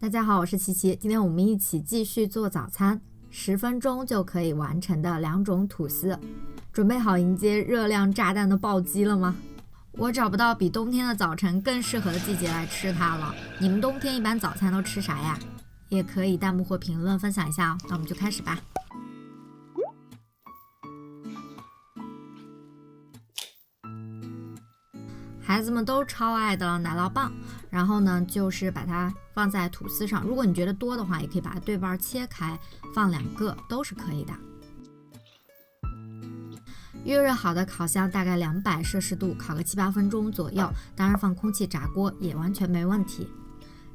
大家好，我是琪琪，今天我们一起继续做早餐，10分钟就可以完成的2种吐司，准备好迎接热量炸弹的暴击了吗？我找不到比冬天的早晨更适合的季节来吃它了。你们冬天一般早餐都吃啥呀？也可以弹幕或评论分享一下哦。那我们就开始吧。孩子们都超爱的奶酪棒，然后呢，就是把它放在吐司上。如果你觉得多的话，也可以把它对半切开，放2个都是可以的。预热好的烤箱大概200摄氏度，烤个7、8分钟左右，当然放空气炸锅也完全没问题。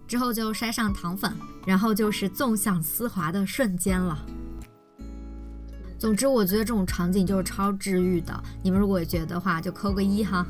之后就筛上糖粉，然后就是纵享丝滑的瞬间了。总之，我觉得这种场景就是超治愈的。你们如果也觉得的话，就扣个1哈。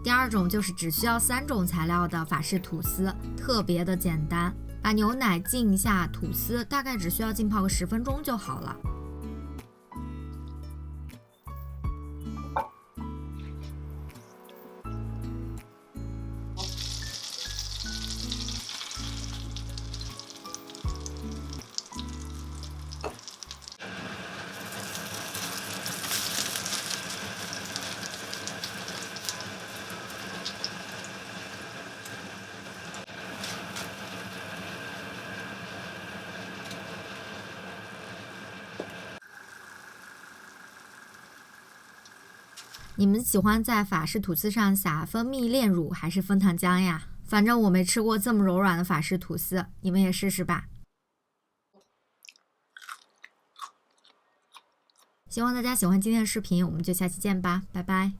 第2种就是只需要3种材料的法式吐司，特别的简单。把牛奶浸一下吐司，大概只需要浸泡个10分钟就好了。你们喜欢在法式吐司上撒蜂蜜炼乳还是枫糖浆呀？反正我没吃过这么柔软的法式吐司，你们也试试吧。希望大家喜欢今天的视频，我们就下期见吧，拜拜。